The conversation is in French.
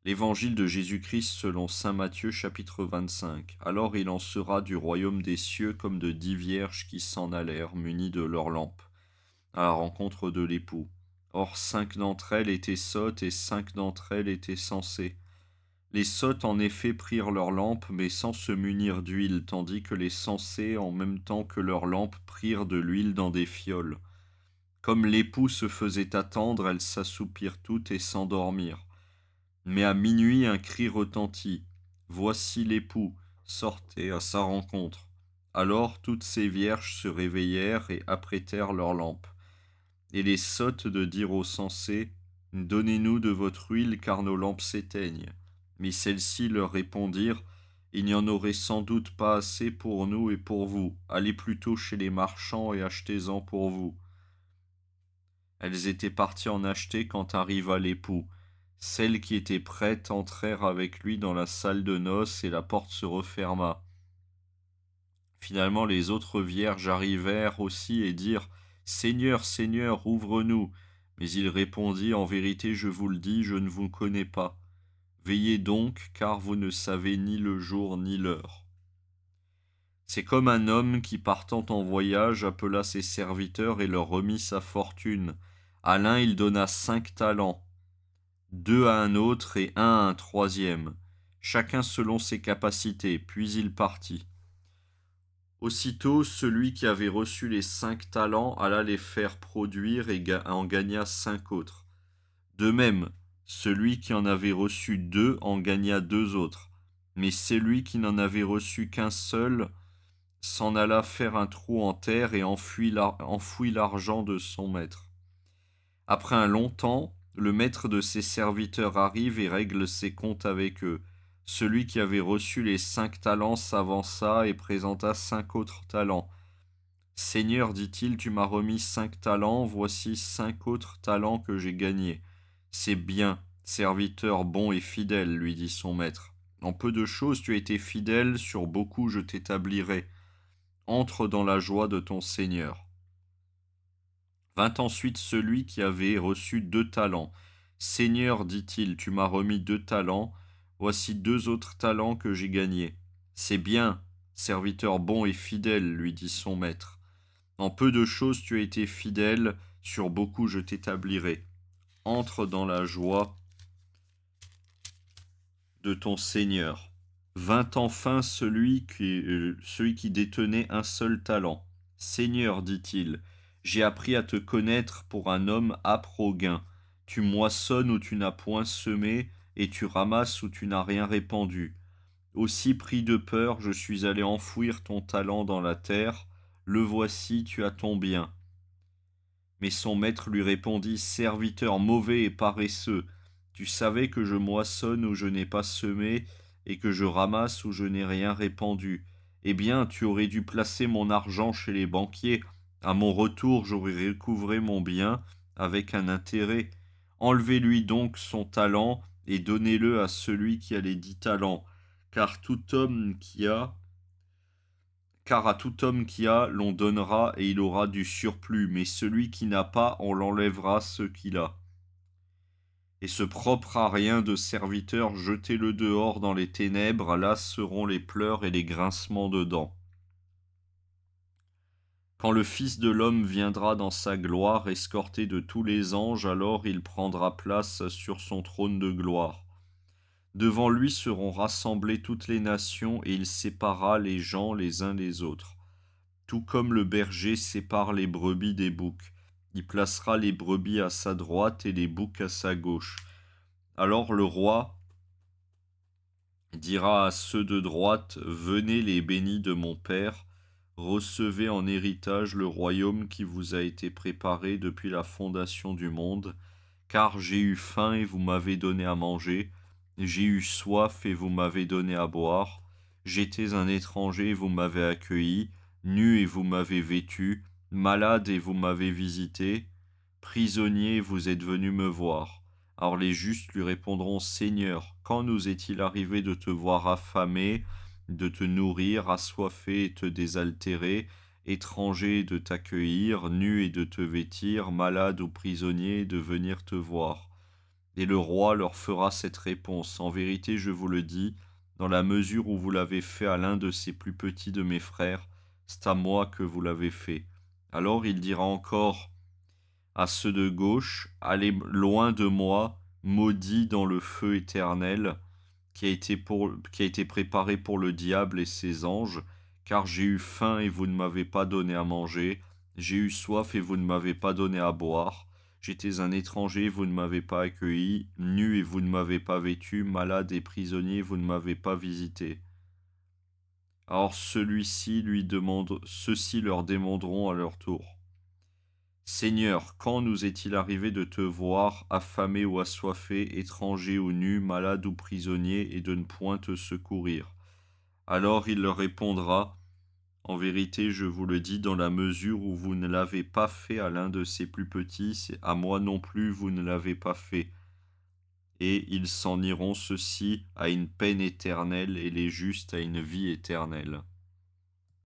Évangile de Jésus-Christ selon saint Matthieu chapitre 25. Alors il en sera du royaume des cieux comme de 10 vierges qui s'en allèrent, munies de leurs lampes, à la rencontre de l'époux. Or 5 d'entre elles étaient sottes et 5 d'entre elles étaient sensées. Les sottes en effet prirent leurs lampes, mais sans se munir d'huile, tandis que les sensées, en même temps que leurs lampes, prirent de l'huile dans des fioles. Comme l'époux se faisait attendre, elles s'assoupirent toutes et s'endormirent. Mais à minuit un cri retentit. Voici l'époux, sortez à sa rencontre. Alors toutes ces vierges se réveillèrent et apprêtèrent leurs lampes. Et les sottes de dire aux sensés, donnez-nous de votre huile, car nos lampes s'éteignent. Mais celles-ci leur répondirent, il n'y en aurait sans doute pas assez pour nous et pour vous. Allez plutôt chez les marchands et achetez-en pour vous. Elles étaient parties en acheter quand arriva l'époux. Celles qui étaient prêtes entrèrent avec lui dans la salle de noces et la porte se referma. Finalement, les autres vierges arrivèrent aussi et dirent « Seigneur, Seigneur, ouvre-nous !» Mais il répondit « En vérité, je vous le dis, je ne vous connais pas. Veillez donc, car vous ne savez ni le jour ni l'heure. » C'est comme un homme qui, partant en voyage, appela ses serviteurs et leur remit sa fortune. À l'un il donna 5 talents, 2 à un autre et 1 à un troisième, chacun selon ses capacités, puis il partit. Aussitôt, celui qui avait reçu les 5 talents alla les faire produire et en gagna 5 autres. De même, celui qui en avait reçu 2 en gagna 2 autres. Mais celui qui n'en avait reçu qu'un seul s'en alla faire un trou en terre et enfouit l'argent de son maître. Après un long temps, le maître de ses serviteurs arrive et règle ses comptes avec eux. Celui qui avait reçu les 5 talents s'avança et présenta 5 autres talents. Seigneur, dit-il, tu m'as remis 5 talents, voici 5 autres talents que j'ai gagnés. C'est bien, serviteur bon et fidèle, lui dit son maître. En peu de choses tu as été fidèle, sur beaucoup je t'établirai. Entre dans la joie de ton Seigneur. Vint ensuite celui qui avait reçu 2 talents. Seigneur, dit-il, tu m'as remis 2 talents, voici 2 autres talents que j'ai gagnés. C'est bien, serviteur bon et fidèle, lui dit son maître. En peu de choses tu as été fidèle, sur beaucoup je t'établirai. Entre dans la joie de ton Seigneur. Vint enfin celui qui détenait un seul talent. Seigneur, dit-il, j'ai appris à te connaître pour un homme âpre au gain. Tu moissonnes où tu n'as point semé, et tu ramasses où tu n'as rien répandu. Aussi pris de peur, je suis allé enfouir ton talent dans la terre. Le voici, tu as ton bien. Mais son maître lui répondit, serviteur mauvais et paresseux, tu savais que je moissonne où je n'ai pas semé, et que je ramasse où je n'ai rien répandu. Eh bien, tu aurais dû placer mon argent chez les banquiers. À mon retour, j'aurais recouvré mon bien avec un intérêt. Enlevez-lui donc son talent et donnez-le à celui qui a les 10 talents. Car à tout homme qui a, l'on donnera et il aura du surplus, mais celui qui n'a pas, on l'enlèvera ce qu'il a. Et ce propre à rien de serviteur, jetez-le dehors dans les ténèbres, là seront les pleurs et les grincements de dents. Quand le Fils de l'homme viendra dans sa gloire, escorté de tous les anges, alors il prendra place sur son trône de gloire. Devant lui seront rassemblées toutes les nations, et il séparera les gens les uns des autres. Tout comme le berger sépare les brebis des boucs. Il placera les brebis à sa droite et les boucs à sa gauche. Alors le roi dira à ceux de droite, venez les bénis de mon Père, recevez en héritage le royaume qui vous a été préparé depuis la fondation du monde, car j'ai eu faim et vous m'avez donné à manger, j'ai eu soif et vous m'avez donné à boire, j'étais un étranger et vous m'avez accueilli, nu et vous m'avez vêtu, malade et vous m'avez visité, prisonnier et vous êtes venu me voir. Alors les justes lui répondront, Seigneur, quand nous est-il arrivé de te voir affamé, de te nourrir, assoiffé et te désaltérer, étranger et de t'accueillir, nu et de te vêtir, malade ou prisonnier et de venir te voir. Et le roi leur fera cette réponse: En vérité, je vous le dis, dans la mesure où vous l'avez fait à l'un de ces plus petits de mes frères, c'est à moi que vous l'avez fait. Alors il dira encore à ceux de gauche: Allez loin de moi, maudits dans le feu éternel, qui a été préparé pour le diable et ses anges, car j'ai eu faim et vous ne m'avez pas donné à manger, j'ai eu soif et vous ne m'avez pas donné à boire, j'étais un étranger et vous ne m'avez pas accueilli, nu et vous ne m'avez pas vêtu, malade et prisonnier et vous ne m'avez pas visité. Alors ceux-ci leur demanderont à leur tour: Seigneur, quand nous est-il arrivé de te voir affamé ou assoiffé, étranger ou nu, malade ou prisonnier, et de ne point te secourir? Alors il leur répondra: En vérité, je vous le dis, dans la mesure où vous ne l'avez pas fait à l'un de ces plus petits, à moi non plus vous ne l'avez pas fait. Et ils s'en iront, ceux-ci, à une peine éternelle, et les justes à une vie éternelle.